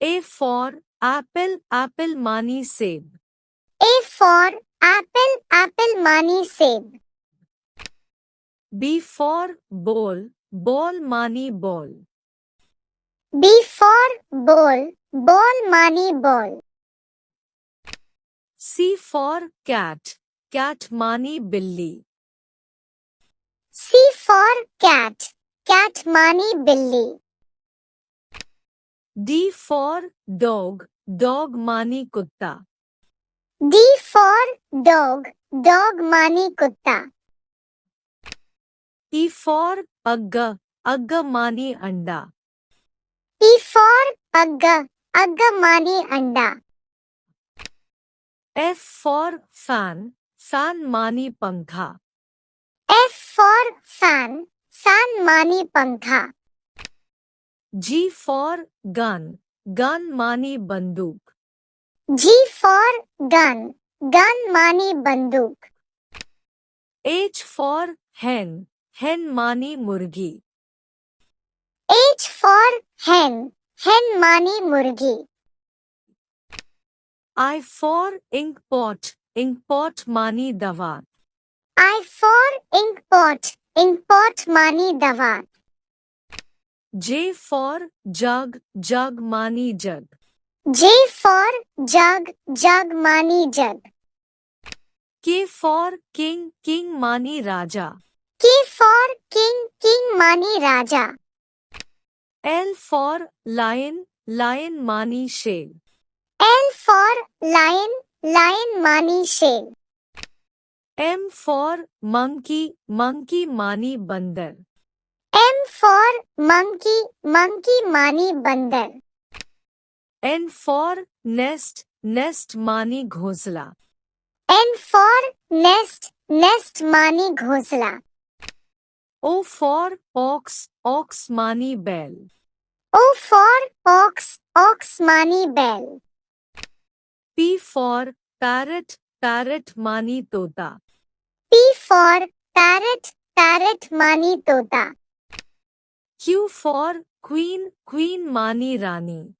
A for apple, apple मानी सेब. A for apple, apple मानी सेब. B for ball, ball मानी ball. B for ball, ball मानी ball. C for cat, cat मानी बिल्ली. C for cat, cat मानी बिल्ली. D for dog, dog मानी कुत्ता. D for dog, dog मानी कुत्ता. E for agga, agga मानी अंडा. E for agga, agga मानी अंडा. F for fan, fan मानी पंखा. F for fan, fan मानी पंखा. G for gun, gun मानी बंदूक. G for gun, gun मानी बंदूक. H for hen, hen मानी मुर्गी. H for hen, hen मानी मुर्गी. I for ink pot, ink pot मानी दवा. I for ink pot, ink pot मानी दवा. J for jug, jug मानी जग. J for jug, jug मानी जग. K for king, king मानी राजा. K for king, king मानी राजा. L for lion, lion मानी शेर. L for lion, lion मानी शेर. M for monkey, monkey मानी बंदर. M for monkey, monkey मानी बंदर. N for nest, nest मानी घोंसला. N for nest, nest मानी घोंसला. O for ox, ox मानी बैल. O for ox, ox मानी बैल. P for parrot, parrot मानी तोता. P for parrot, parrot मानी तोता. Q for queen, queen मानी रानी.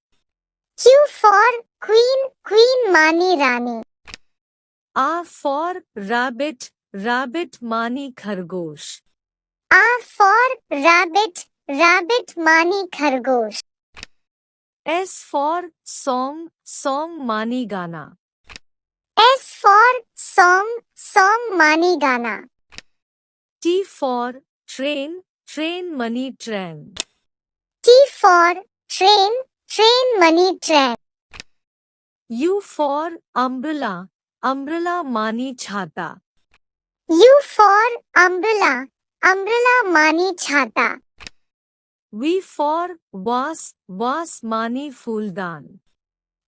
Q for queen, queen मानी रानी. R for rabbit, rabbit मानी खरगोश. R for rabbit, rabbit मानी खरगोश. S for song, song मानी गाना. S for song, song मानी गाना. T for train, train मानी train. T for train, train मानी train. U for umbrella, umbrella मानी छाता. U for umbrella, umbrella मानी छाता. V for vase, vase मानी फूलदान.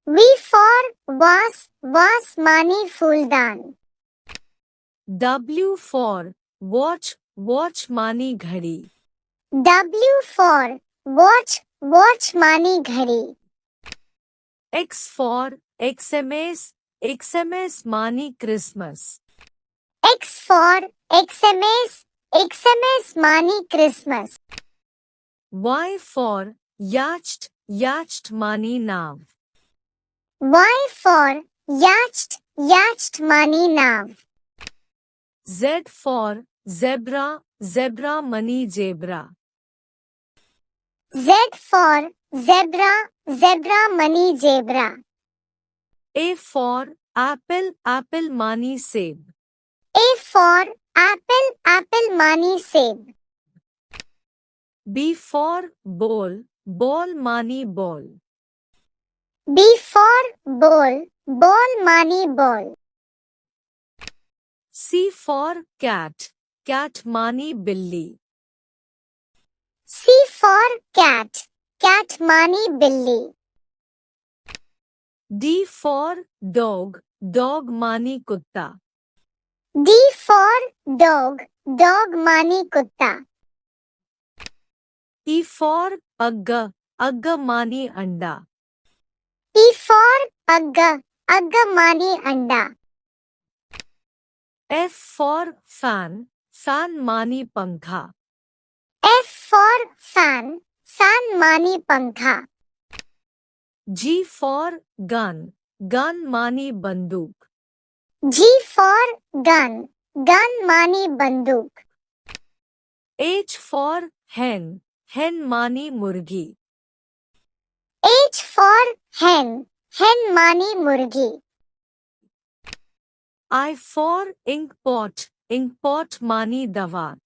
V for vase, vase मानी फूलदान. W for watch, watch मानी घड़ी. W for watch, watch मानी घड़ी. X for XMS, XMS मानी Christmas. X for XMS, XMS मानी Christmas. Y for yacht, yacht मानी नाव. Y for yacht, yacht मानी नाव. Z for zebra, zebra मानी zebra. Z for zebra, zebra मानी zebra. A for apple, apple मानी सेब. A for apple, apple मानी सेब. B for ball, ball मानी ball. B for ball, ball मानी ball. C for cat, cat मानी बिल्ली. C for cat, cat मानी बिल्ली. D for dog, dog मानी कुत्ता. D for dog, dog मानी कुत्ता. E for agga, agga मानी अंडा. E for agga, agga मानी अंडा. F for fan, fan मानी पंखा. F for fan, fan मानी पंखा. G for gun, gun मानी बंदूक. G for gun, gun मानी बंदूक. H for hen, hen मानी मुर्गी. H for hen, hen मानी मुर्गी. I for ink pot, ink pot मानी दवा.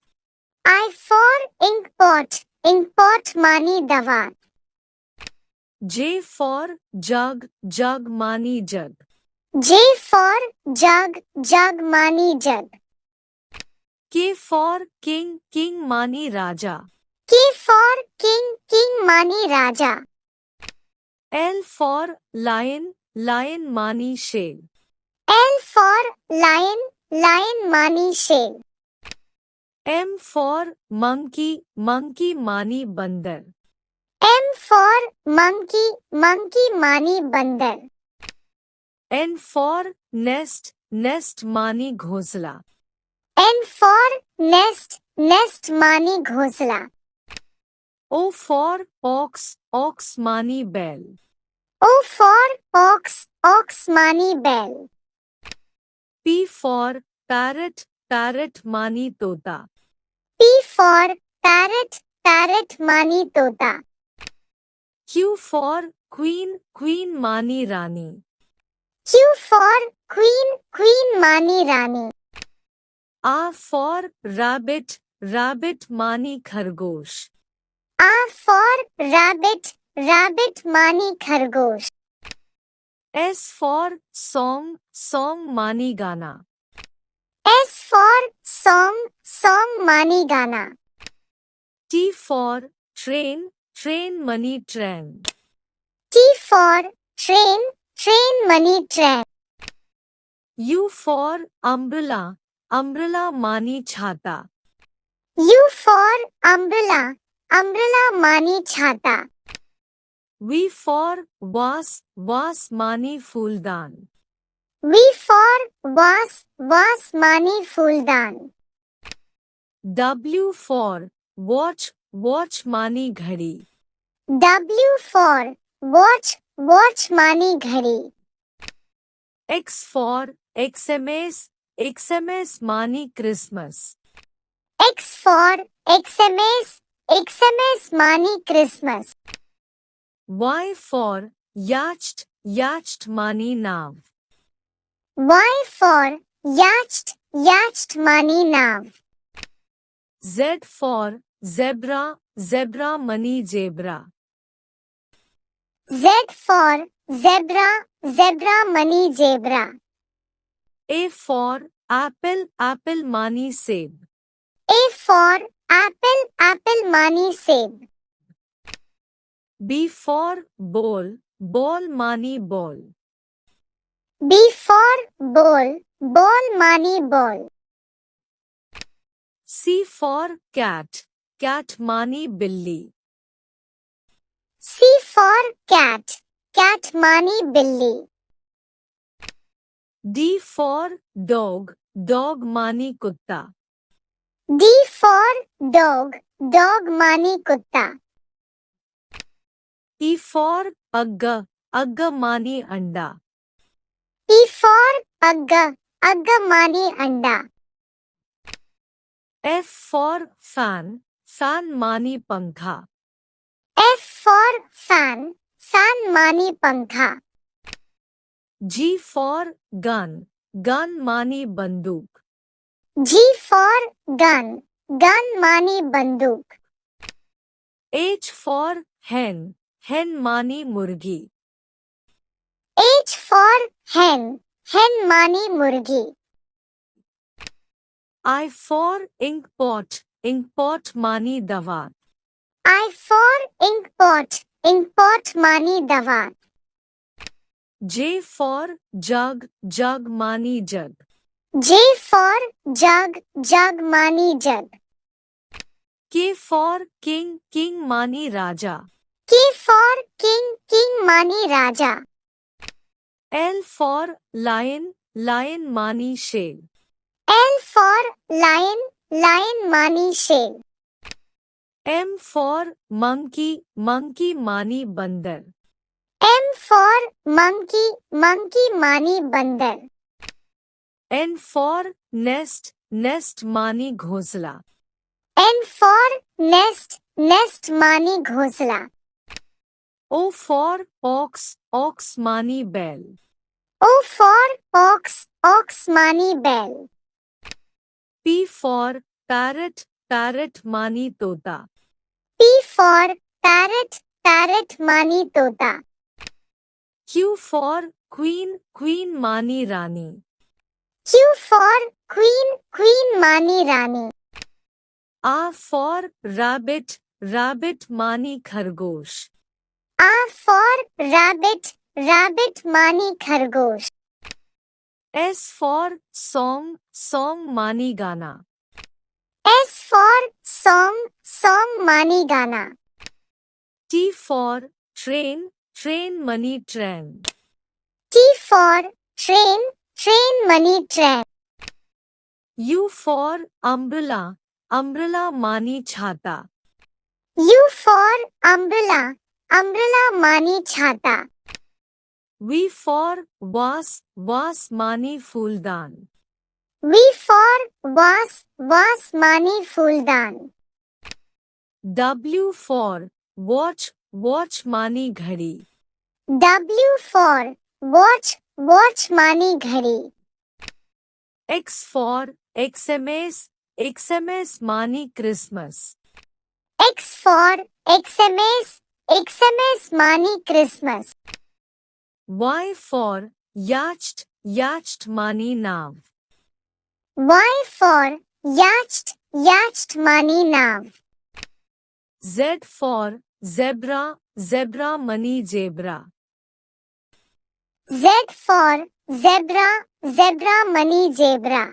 I for ink pot, ink pot मानी दवा. J for jug, jug मानी जग. J for jug, jug मानी जग. K for king, king मानी राजा. K for king, king मानी राजा. L for lion, lion मानी शेर. L for lion, lion मानी शेर. M for monkey, monkey मानी बंदर. M for monkey, monkey मानी बंदर. N for nest, nest मानी घोंसला. N for nest, nest मानी घोंसला. O for ox, ox मानी बैल. O for ox, ox मानी बैल. P for parrot, parrot मानी तोता. P for parrot, parrot मानी तोता. Q for queen, queen मानी रानी. Q for queen, queen मानी रानी. R for rabbit, rabbit मानी खरगोश. R for rabbit, rabbit मानी खरगोश. S for song, song मानी गाना. S for song, song मानी गाना. T for train, train मानी train. T for train, train मानी train. U for umbrella, umbrella मानी छाता. U for umbrella, umbrella मानी छाता. V for vase, vase मानी फूलदान. V for vase, vase मानी फूलदान. W for watch, watch मानी घड़ी. W for watch, watch मानी घड़ी. X for XMS, XMS मानी Christmas. X for XMS, XMS मानी Christmas. Y for yacht, yacht मानी नाव. Y for yacht, yacht मानी नाव. Z for zebra, zebra मानी zebra. Z for zebra, zebra मानी zebra. A for apple, apple मानी सेब. A for apple, apple मानी सेब. B for ball, ball मानी ball. B for ball, ball मानी ball. C for cat, cat मानी बिल्ली. C for cat, cat मानी बिल्ली. D for dog, dog मानी कुत्ता. D for dog, dog मानी कुत्ता. E for agga, agga मानी अंडा. E for agga, agga मानी अंडा. F for fan, fan मानी पंखा. F for fan, fan मानी पंखा. G for gun, gun मानी बंदूक. G for gun, gun मानी बंदूक. H for hen, hen मानी मुर्गी. H for hen, hen मानी मुर्गी. I for ink pot, ink pot मानी दवा. I for ink pot, ink pot मानी दवा. J for jug, jug मानी जग. J for jug, jug मानी जग. K for king, king मानी राजा. K for king, king मानी राजा. L for lion, lion मानी शेर. L for lion, lion मानी शेर. M for monkey, monkey मानी बंदर. M for monkey, monkey मानी बंदर. N for nest, nest मानी घोंसला. N for nest, nest मानी घोंसला. O for ox, ox मानी बैल. O for ox, ox मानी बैल. P for parrot, parrot मानी तोता. P for parrot, parrot मानी तोता. Q for queen, queen मानी रानी. Q for queen, queen मानी रानी. R for rabbit, rabbit मानी खरगोश. R for rabbit, rabbit मानी खरगोश. S for song, song मानी गाना. S for song, song मानी गाना. T for train, train money train. T for train, train money train. U for umbrella, umbrella मानी छाता. U for umbrella, umbrella मानी छाता. V for vase, vase मानी फूलदान. V for vase, vase मानी फूलदान. W for watch, watch मानी घड़ी. W for watch, watch मानी घड़ी. X for XMS, XMS मानी Christmas. X for XMS, XMS मानी Christmas. Y for yacht, yacht मानी नाव. Y for yacht, yacht मानी नाव. Z for zebra, zebra money zebra. Z for zebra, zebra money zebra.